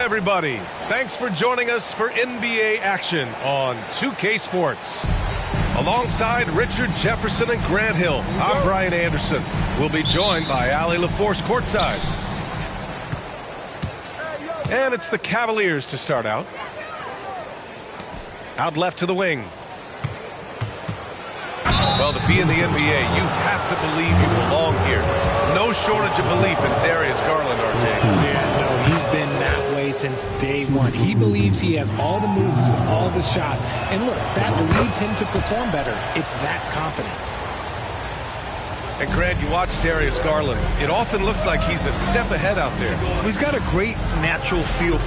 Everybody, thanks for joining us for NBA action on 2K Sports. Alongside Richard Jefferson and Grant Hill, I'm Brian Anderson. We'll be joined by Allie LaForce courtside. And it's the Cavaliers to start out. Out left to the wing. Well, to be in the NBA, you have to believe you belong here. No shortage of belief in Darius Garland, RJ. Yeah, no, he's been that way since day one. He believes he has all the moves, all the shots. And look, that leads him to perform better. It's that confidence. And Grant, you watch Darius Garland. It often looks like he's a step ahead out there. He's got a great natural feel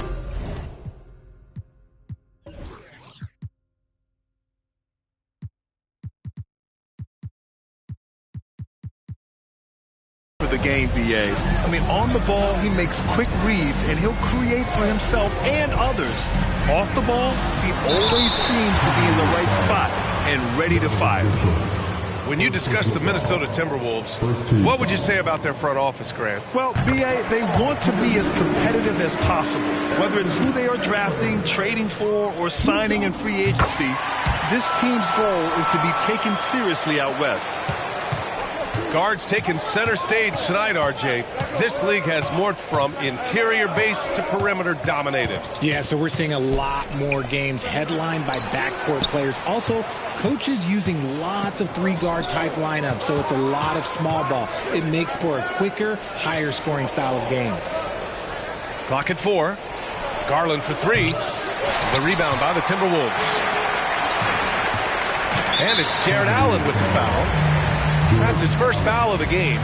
for the game, BA. I mean, on the ball, he makes quick reads, and he'll create for himself and others. Off the ball, he always seems to be in the right spot and ready to fire. When you discuss the Minnesota Timberwolves, what would you say about their front office, Grant? Well, BA, they want to be as competitive as possible. Whether it's who they are drafting, trading for, or signing in free agency, this team's goal is to be taken seriously out west. Guards taking center stage tonight, RJ. This league has morphed from interior base to perimeter dominated. Yeah, so we're seeing a lot more games headlined by backcourt players. Also, coaches using lots of three-guard type lineups, so it's a lot of small ball. It makes for a quicker, higher-scoring style of game. Clock at 4. Garland for 3. The rebound by the Timberwolves. And it's Jarrett Allen with the foul. That's his first foul of the game.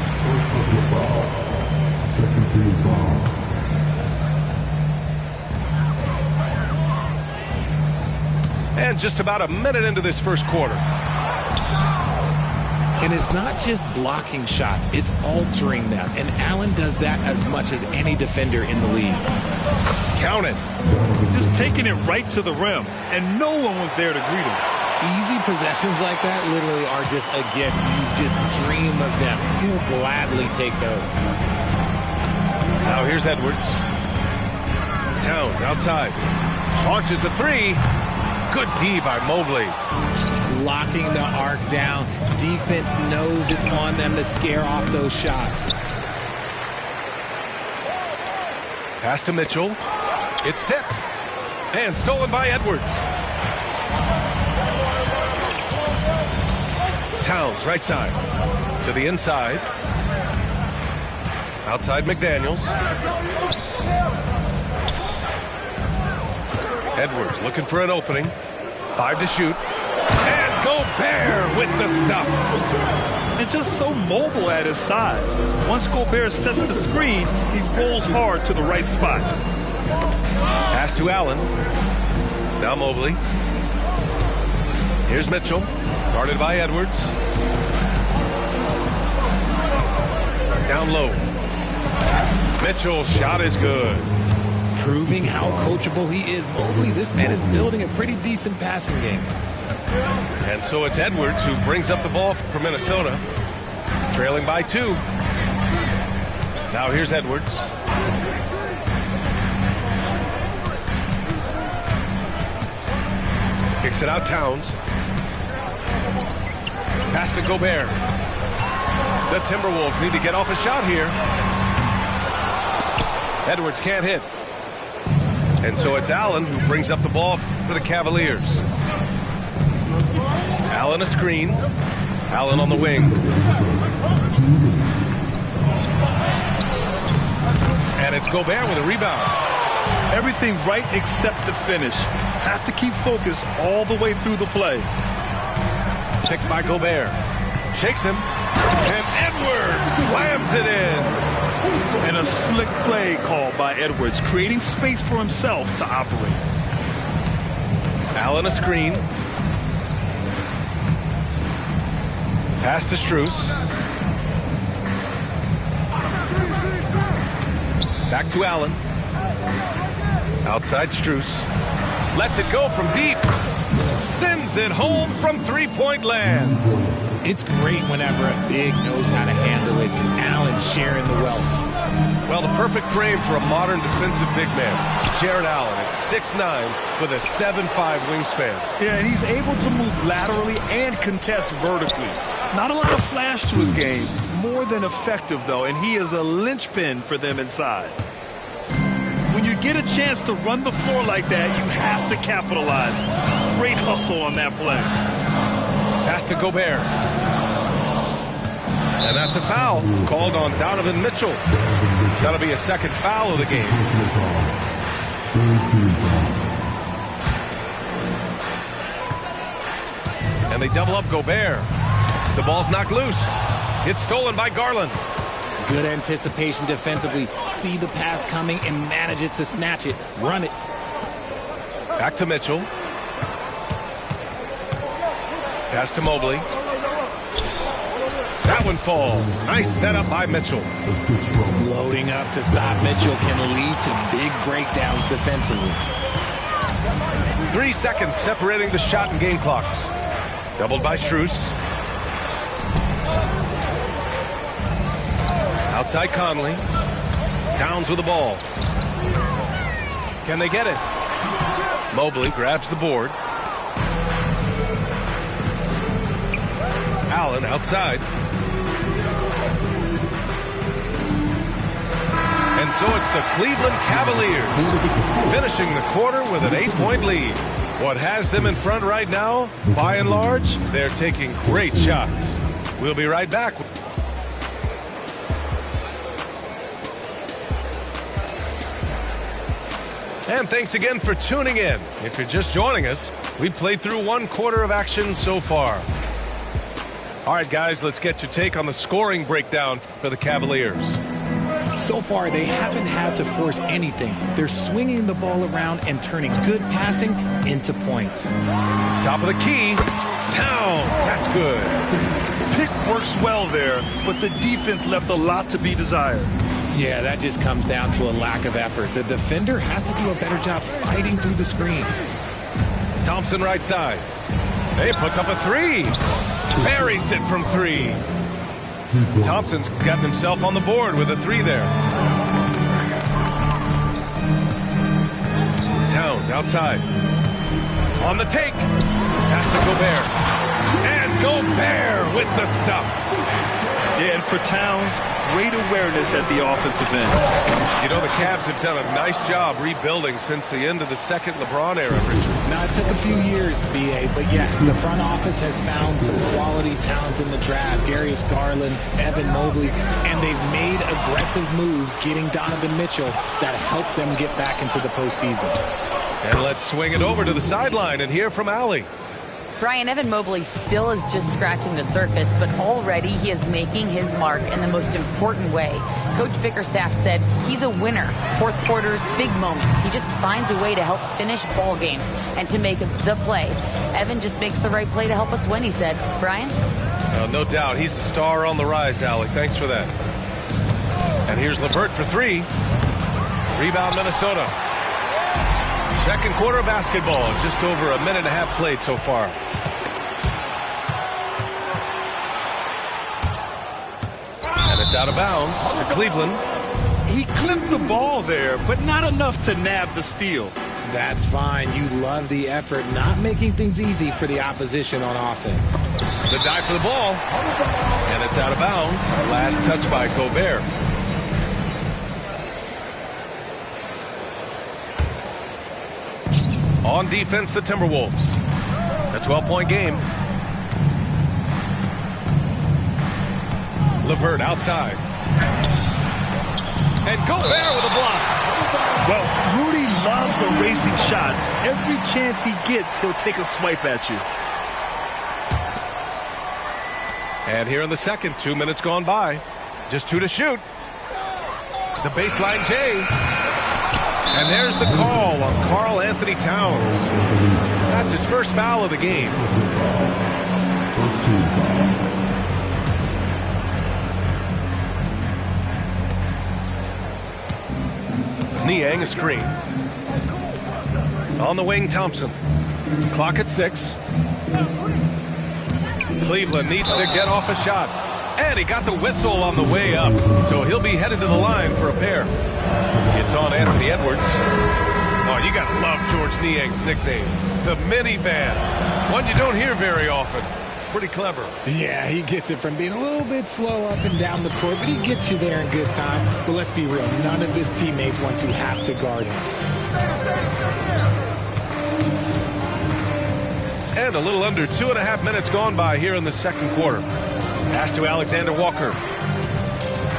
And just about a minute into this first quarter. And it's not just blocking shots, it's altering them. And Allen does that as much as any defender in the league. Count it. Just taking it right to the rim, and no one was there to greet him. Easy possessions like that literally are just a gift. You just dream of them. He'll gladly take those. Now here's Edwards. Towns outside. Launches a 3. Good D by Mobley. Locking the arc down. Defense knows it's on them to scare off those shots. Pass to Mitchell. It's tipped. And stolen by Edwards. Towns, right side. To the inside. Outside McDaniels. Edwards looking for an opening. 5 to shoot. And Gobert with the stuff. And just so mobile at his size. Once Gobert sets the screen, he rolls hard to the right spot. Pass to Allen. Now Mobley. Here's Mitchell. Guarded by Edwards. Down low. Mitchell's shot is good. Proving how coachable he is. Mobley, this man is building a pretty decent passing game. And so it's Edwards who brings up the ball for Minnesota. Trailing by 2. Now here's Edwards. Kicks it out Towns. Pass to Gobert. The Timberwolves need to get off a shot here. Edwards can't hit. And so it's Allen who brings up the ball for the Cavaliers. Allen a screen. Allen on the wing. And it's Gobert with a rebound. Everything right except the finish. Have to keep focus all the way through the play. Picked by Gobert. Shakes him. And Edwards slams it in. And a slick play called by Edwards, creating space for himself to operate. Allen a screen. Pass to Strus. Back to Allen. Outside Strus. Lets it go from deep. Sends it home from three-point land. It's great whenever a big knows how to handle it. And Allen sharing the wealth. Well, the perfect frame for a modern defensive big man. Jared Allen at 6'9" with a 7'5" wingspan. Yeah, and he's able to move laterally and contest vertically. Not a lot of flash to his game. More than effective, though, and he is a linchpin for them inside. When you get a chance to run the floor like that, you have to capitalize. Great hustle on that play. Pass to Gobert. And that's a foul called on Donovan Mitchell. That'll be a second foul of the game. And they double up Gobert. The ball's knocked loose. It's stolen by Garland. Good anticipation defensively. See the pass coming and manages to snatch it. Run it. Back to Mitchell. Pass to Mobley. That one falls. Nice setup by Mitchell. Loading up to stop Mitchell can lead to big breakdowns defensively. 3 seconds separating the shot and game clocks. Doubled by Strus. Outside Conley. Towns with the ball. Can they get it? Mobley grabs the board. Allen outside. And so it's the Cleveland Cavaliers finishing the quarter with an 8-point lead. What has them in front right now, by and large, they're taking great shots. We'll be right back. And thanks again for tuning in. If you're just joining us, we've played through 1 quarter of action so far. All right, guys, let's get your take on the scoring breakdown for the Cavaliers. So far, they haven't had to force anything. They're swinging the ball around and turning good passing into points. Top of the key, Towns. That's good. Pick works well there, but the defense left a lot to be desired. Yeah, that just comes down to a lack of effort. The defender has to do a better job fighting through the screen. Thompson right side. He puts up a 3. Buries it from 3. Thompson's gotten himself on the board with a 3 there. Towns outside. On the take. Pass to Gobert. And Gobert with the stuff. Yeah, and for Towns, great awareness at the offensive end. You know, the Cavs have done a nice job rebuilding since the end of the second LeBron era, Richard. Now, it took a few years, B.A., but yes, the front office has found some quality talent in the draft. Darius Garland, Evan Mobley, and they've made aggressive moves getting Donovan Mitchell that helped them get back into the postseason. And let's swing it over to the sideline and hear from Allie. Brian, Evan Mobley still is just scratching the surface, but already he is making his mark in the most important way. Coach Bickerstaff said he's a winner. Fourth quarters, big moments. He just finds a way to help finish ball games and to make the play. Evan just makes the right play to help us win, he said. Brian? No doubt. He's the star on the rise, Allie. Thanks for that. And here's LeVert for 3. Rebound, Minnesota. Second quarter basketball. Just over a minute and a half played so far. And it's out of bounds to Cleveland. He clipped the ball there, but not enough to nab the steal. That's fine. You love the effort, not making things easy for the opposition on offense. The dive for the ball. And it's out of bounds. Last touch by Gobert. On defense, the Timberwolves. A 12-point game. LeVert outside. And Gobert with a block. Well, Rudy loves erasing shots. Every chance he gets, he'll take a swipe at you. And here in the second, 2 minutes gone by. Just 2 to shoot. The baseline J. And there's the call on Karl Anthony Towns. That's his first foul of the game. Niang a screen. On the wing, Thompson. Clock at 6. Cleveland needs to get off a shot. And he got the whistle on the way up, so he'll be headed to the line for a pair. It's on Anthony Edwards. Oh, you got to love Georges Niang's nickname, the minivan. One you don't hear very often. It's pretty clever. Yeah, he gets it from being a little bit slow up and down the court, but he gets you there in good time. But let's be real, none of his teammates want to have to guard him. And a little under 2.5 minutes gone by here in the second quarter. Pass to Alexander Walker.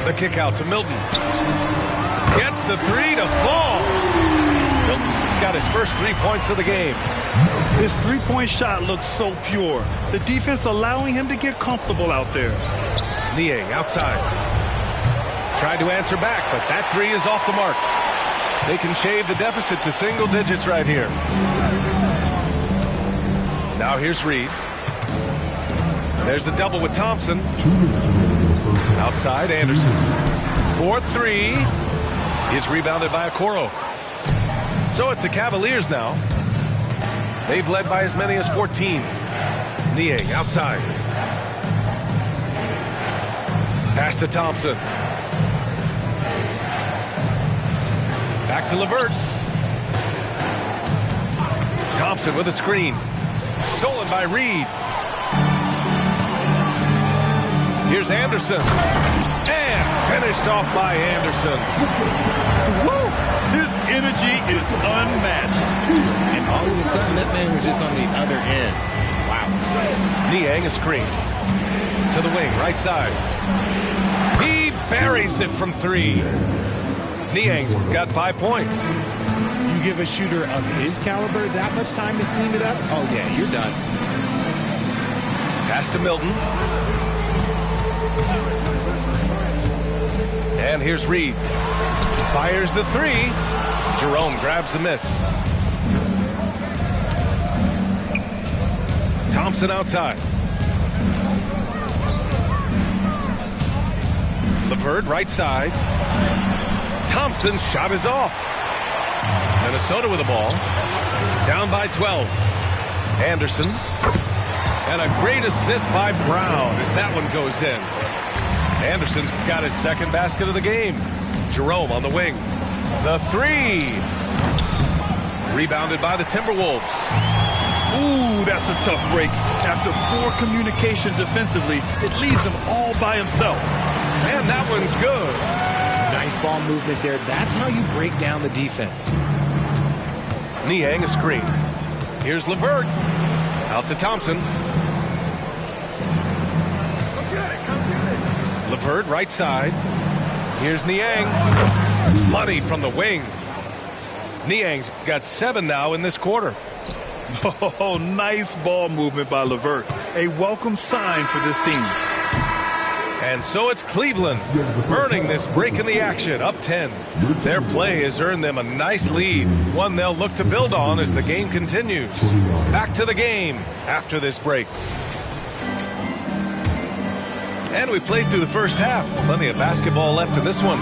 The kick out to Milton. Gets the three to fall. Milton's got his first 3 points of the game. His three-point shot looks so pure. The defense allowing him to get comfortable out there. Niang outside. Tried to answer back, but that three is off the mark. They can shave the deficit to single digits right here. Now here's Reed. There's the double with Thompson. Outside, Anderson. 4-3 is rebounded by Okoro. So it's the Cavaliers now. They've led by as many as 14. Niang outside. Pass to Thompson. Back to LeVert. Thompson with a screen. Stolen by Reed. Here's Anderson. And finished off by Anderson. Woo! His energy is unmatched. And all of a sudden, that man was just on the other end. Wow. Niang a screen. To the wing, right side. He buries it from three. Niang's got 5 points. You give a shooter of his caliber that much time to seam it up? Oh, yeah, you're done. Pass to Milton. And here's Reed. Fires the three. Jerome grabs the miss. Thompson outside. LeVert right side. Thompson shot is off. Minnesota with the ball. Down by 12. Anderson. And a great assist by Brown as that one goes in. Anderson's got his second basket of the game. Jerome on the wing. The three. Rebounded by the Timberwolves. Ooh, that's a tough break. After poor communication defensively, it leaves him all by himself. And that one's good. Nice ball movement there. That's how you break down the defense. Niang a screen. Here's LeVert. Out to Thompson. LeVert right side. Here's Niang. Money from the wing. Niang's got 7 now in this quarter. Oh, nice ball movement by LeVert. A welcome sign for this team. And so it's Cleveland earning this break in the action, up 10. Their play has earned them a nice lead, one they'll look to build on as the game continues. Back to the game after this break. And we played through the first half. Plenty of basketball left in this one.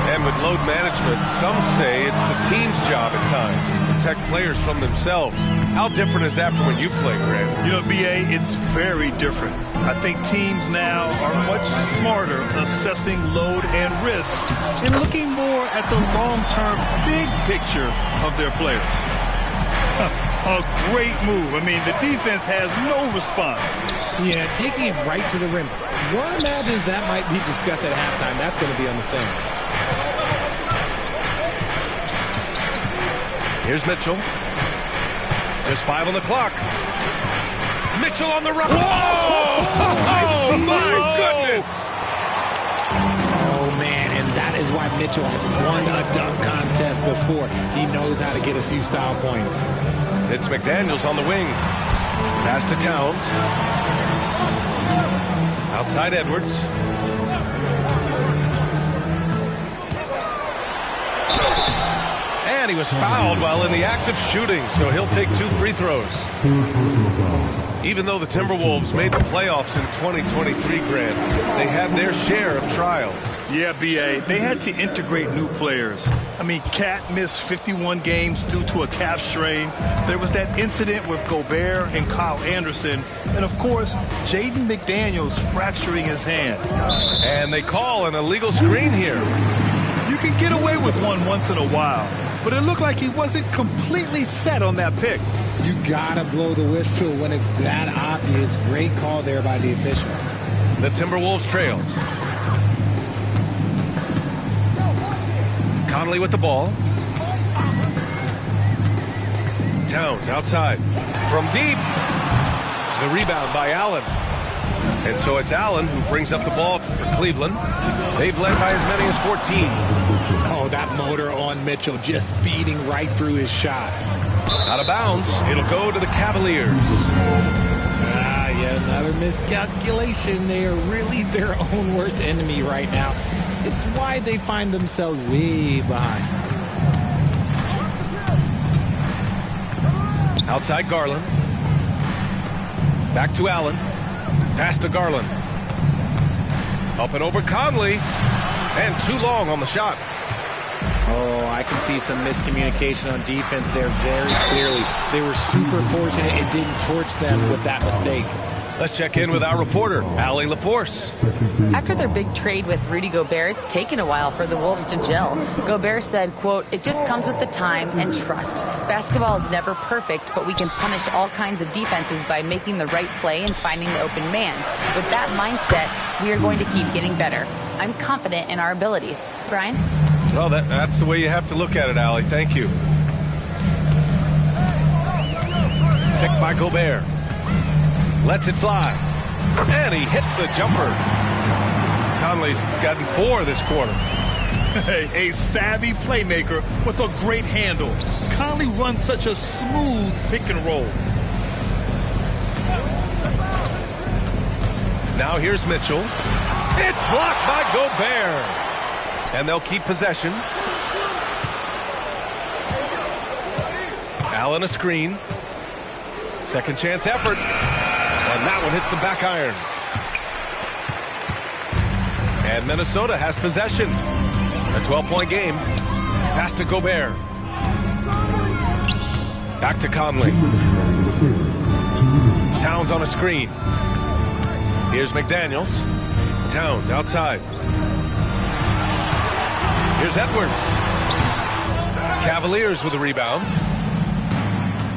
And with load management, some say it's the team's job at times to protect players from themselves. How different is that from when you played, Grant? You know, B.A., it's very different. I think teams now are much smarter assessing load and risk and looking more at the long-term big picture of their players. A great move. I mean, the defense has no response. Yeah, taking it right to the rim. One imagines that might be discussed at halftime. That's going to be on the film. Here's Mitchell. Just 5 on the clock. Mitchell on the run. Whoa! Oh, my goodness! Oh, man, and that is why Mitchell has won a dunk contest before. He knows how to get a few style points. It's McDaniels on the wing. Pass to Towns. Outside Edwards. And he was fouled while in the act of shooting, so he'll take 2 free throws. Even though the Timberwolves made the playoffs in 2023, Grant, they had their share of trials. Yeah, B.A., they had to integrate new players. I mean, Cat missed 51 games due to a calf strain. There was that incident with Gobert and Kyle Anderson. And, of course, Jaden McDaniels fracturing his hand. And they call an illegal screen here. You can get away with one once in a while, but it looked like he wasn't completely set on that pick. You gotta blow the whistle when it's that obvious. Great call there by the official. The Timberwolves trail. Conley with the ball. Towns outside. From deep. The rebound by Allen. And so it's Allen who brings up the ball for Cleveland. They've led by as many as 14. Oh, that motor on Mitchell just speeding right through his shot. Out of bounds. It'll go to the Cavaliers. Yeah, another miscalculation. They are really their own worst enemy right now. It's why they find themselves way behind. Outside Garland. Back to Allen. Pass to Garland. Up and over Conley. And too long on the shot. Oh, I can see some miscommunication on defense there very clearly. They were super fortunate it didn't torch them with that mistake. Let's check in with our reporter, Allie LaForce. After their big trade with Rudy Gobert, it's taken a while for the Wolves to gel. Gobert said, quote, "It just comes with the time and trust. Basketball is never perfect, but we can punish all kinds of defenses by making the right play and finding the open man. With that mindset, we are going to keep getting better. I'm confident in our abilities." Brian? Well, that's the way you have to look at it, Allie. Thank you. Picked by Gobert. Lets it fly. And he hits the jumper. Conley's gotten 4 this quarter. A savvy playmaker with a great handle. Conley runs such a smooth pick and roll. Now here's Mitchell. It's blocked by Gobert. And they'll keep possession. Allen a screen. Second chance effort. And that one hits the back iron. And Minnesota has possession. A 12-point game. Pass to Gobert. Back to Conley. Towns on a screen. Here's McDaniels. Towns outside. Here's Edwards. Cavaliers with a rebound.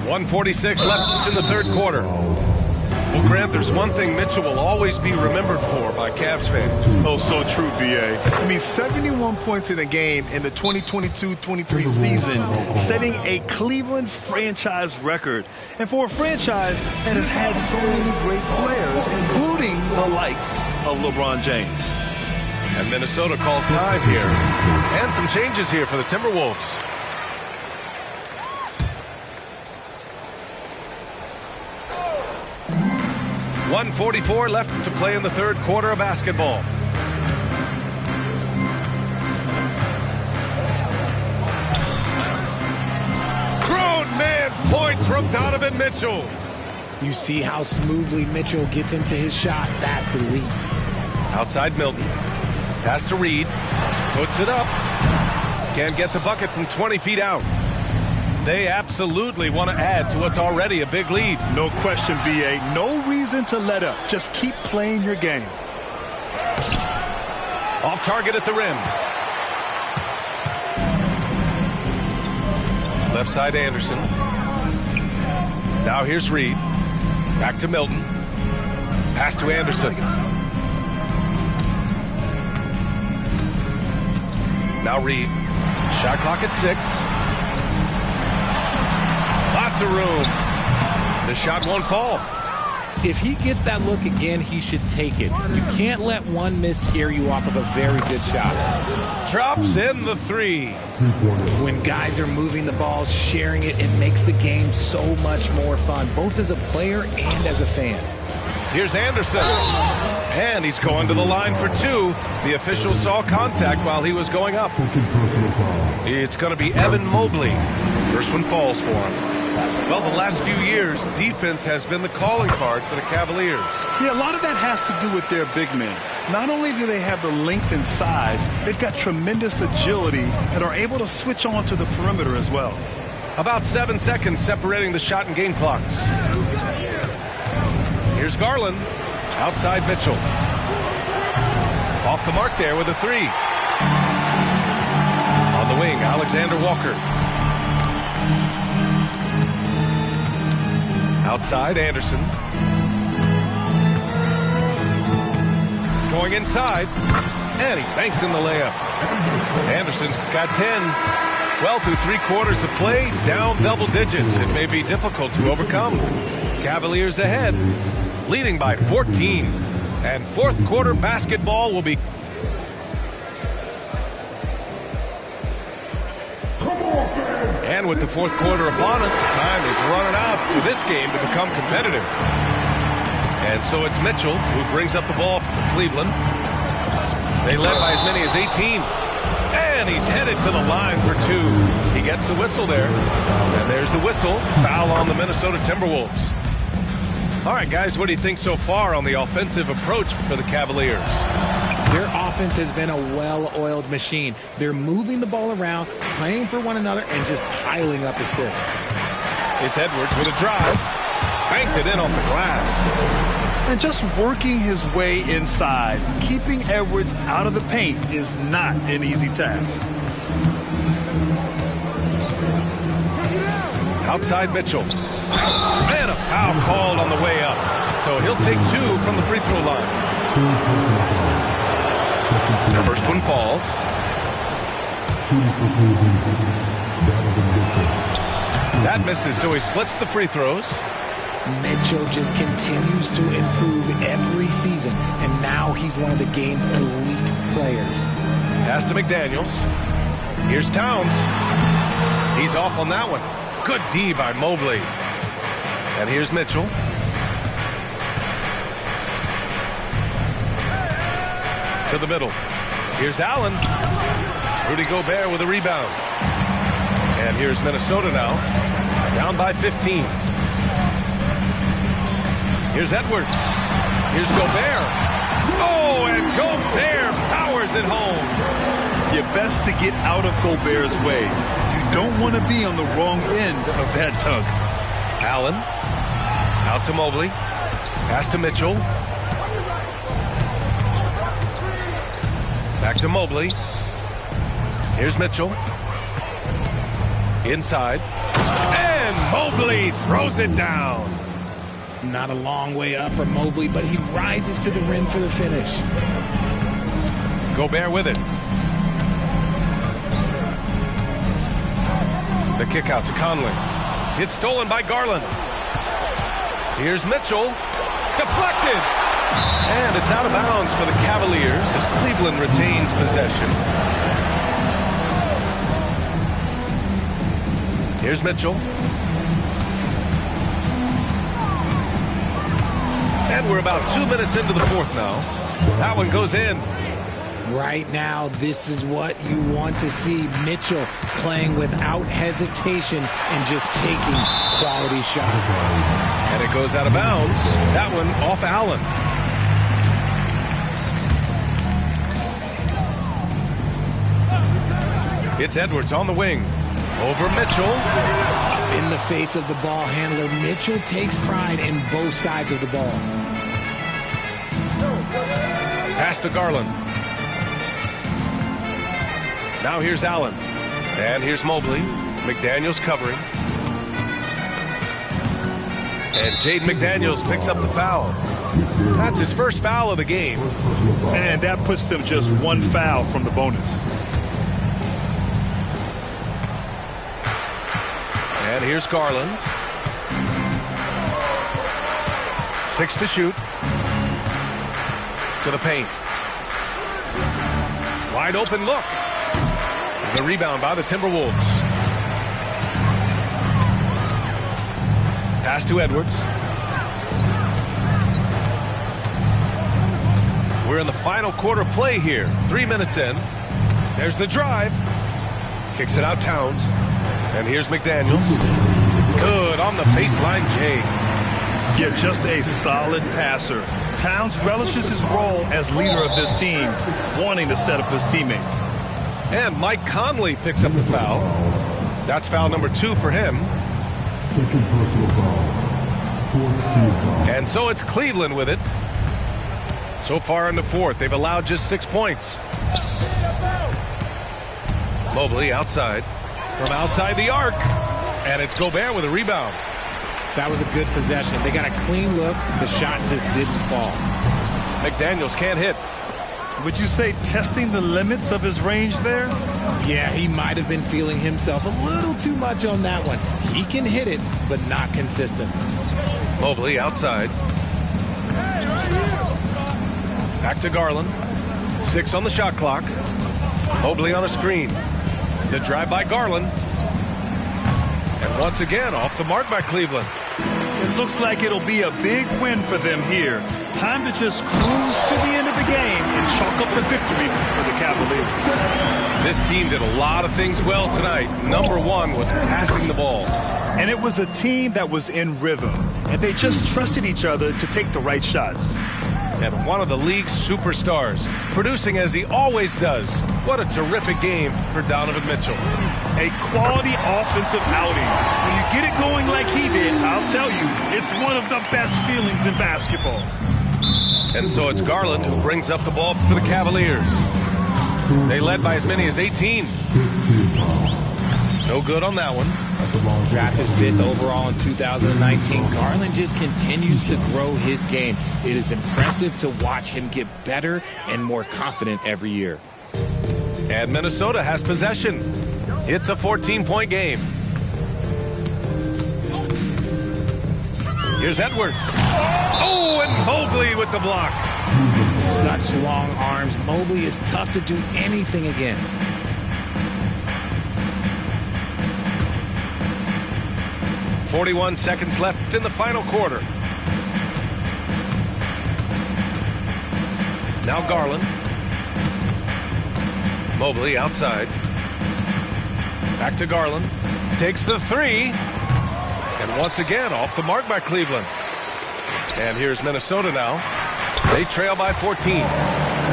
1:46 left in the third quarter. Well, Grant, there's one thing Mitchell will always be remembered for by Cavs fans. Oh, so true, B.A. I mean, 71 points in a game in the 2022-23 season, setting a Cleveland franchise record. And for a franchise that has had so many great players, including the likes of LeBron James. And Minnesota calls time here. And some changes here for the Timberwolves. .144 left to play in the third quarter of basketball. Grown man points from Donovan Mitchell. You see how smoothly Mitchell gets into his shot. That's elite. Outside Milton. Pass to Reed. Puts it up. Can't get the bucket from 20 feet out. They absolutely want to add to what's already a big lead. No question, B.A. No reason to let up. Just keep playing your game. Off target at the rim. Left side Anderson. Now here's Reed. Back to Milton. Pass to Anderson. Now Reed. Shot clock at 6. Lots of room. The shot won't fall. If he gets that look again, he should take it. You can't let one miss scare you off of a very good shot. Drops in the 3. When guys are moving the ball, sharing it, it makes the game so much more fun, both as a player and as a fan. Here's Anderson. And he's going to the line for 2. The official saw contact while he was going up. It's going to be Evan Mobley. First one falls for him. Well, the last few years, defense has been the calling card for the Cavaliers. Yeah, a lot of that has to do with their big men. Not only do they have the length and size, they've got tremendous agility and are able to switch on to the perimeter as well. About 7 seconds separating the shot and game clocks. Here's Garland. Outside Mitchell. Off the mark there with a three. On the wing, Alexander Walker. Outside, Anderson. Going inside. And he banks in the layup. Anderson's got 10. Well, through 3 quarters of play, down double digits. It may be difficult to overcome. Cavaliers ahead, leading by 14. And fourth quarter basketball will be... And with the fourth quarter upon us, time is running out for this game to become competitive. And so it's Mitchell who brings up the ball for Cleveland. They led by as many as 18. And he's headed to the line for 2. He gets the whistle there. And there's the whistle. Foul on the Minnesota Timberwolves. All right, guys, what do you think so far on the offensive approach for the Cavaliers? Their offense has been a well-oiled machine. They're moving the ball around, playing for one another, and just piling up assists. It's Edwards with a drive. Banked it in off the glass. And just working his way inside, keeping Edwards out of the paint is not an easy task. Outside Mitchell. And a foul called on the way up. So he'll take 2 from the free throw line. The first one falls. That misses, so he splits the free throws. Mitchell just continues to improve every season, and now he's one of the game's elite players. Pass to McDaniels. Here's Towns. He's off on that one. Good D by Mobley. And here's Mitchell. To the middle. Here's Allen. Rudy Gobert with a rebound. And here's Minnesota now. Down by 15. Here's Edwards. Here's Gobert. Oh, and Gobert powers it home. You're best to get out of Gobert's way. You don't want to be on the wrong end of that tug. Allen. Out to Mobley. Pass to Mitchell. Back to Mobley. Here's Mitchell. Inside. And Mobley throws it down. Not a long way up for Mobley, but he rises to the rim for the finish. Gobert with it. The kick out to Conley. It's stolen by Garland. Here's Mitchell. Deflected. And it's out of bounds for the Cavaliers as Cleveland retains possession. Here's Mitchell. And we're about 2 minutes into the fourth now. That one goes in. Right now, this is what you want to see. Mitchell playing without hesitation and just taking quality shots. And it goes out of bounds. That one off Allen. It's Edwards on the wing. Over Mitchell. Up in the face of the ball handler. Mitchell takes pride in both sides of the ball. Pass to Garland. Now here's Allen. And here's Mobley. McDaniels covering. And Jaden McDaniels picks up the foul. That's his first foul of the game. And that puts them just 1 foul from the bonus. And here's Garland. 6 to shoot. To the paint. Wide open look. The rebound by the Timberwolves. Pass to Edwards. We're in the final quarter play here. 3 minutes in. There's the drive. Kicks it out Towns. And here's McDaniels. Good on the baseline, Jay. Yeah, just a solid passer. Towns relishes his role as leader of this team, wanting to set up his teammates. And Mike Conley picks up the foul. That's foul number 2 for him. Second personal foul. Fourth team foul. And so it's Cleveland with it. So far in the fourth, they've allowed just 6 points. Mobley outside. From outside the arc. And it's Gobert with a rebound. That was a good possession. They got a clean look. The shot just didn't fall. McDaniels can't hit. Would you say testing the limits of his range there? Yeah, he might have been feeling himself a little too much on that one. He can hit it, but not consistent. Mobley outside. Back to Garland. 6 on the shot clock. Mobley on a screen. The drive by Garland. And once again, off the mark by Cleveland. It looks like it'll be a big win for them here. Time to just cruise to the end of the game and chalk up the victory for the Cavaliers. This team did a lot of things well tonight. Number 1 was passing the ball. And it was a team that was in rhythm, and they just trusted each other to take the right shots. And one of the league's superstars, producing as he always does. What a terrific game for Donovan Mitchell. A quality offensive outing. When you get it going like he did, I'll tell you, it's one of the best feelings in basketball. And so it's Garland who brings up the ball for the Cavaliers. They led by as many as 18. No good on that one. Drafted 5th overall in 2019. Garland just continues to grow his game. It is impressive to watch him get better and more confident every year. And Minnesota has possession. It's a 14-point game. Here's Edwards. Oh, and Mobley with the block. Such long arms. Mobley is tough to do anything against. .41 seconds left in the final quarter. Now Garland. Mobley outside. Back to Garland. Takes the 3. And once again, off the mark by Cleveland. And here's Minnesota now. They trail by 14.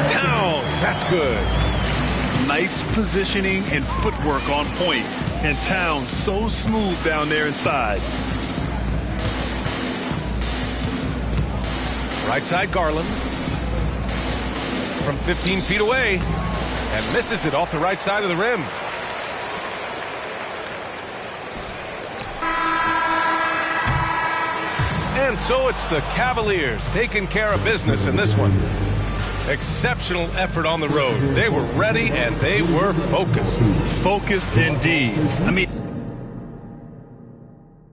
Towns, that's good. Nice positioning and footwork on point. And Towns so smooth down there inside. Right side Garland. From 15 feet away. And misses it off the right side of the rim. And so it's the Cavaliers taking care of business in this one. Exceptional effort on the road. They were ready and they were focused. Focused indeed. I mean,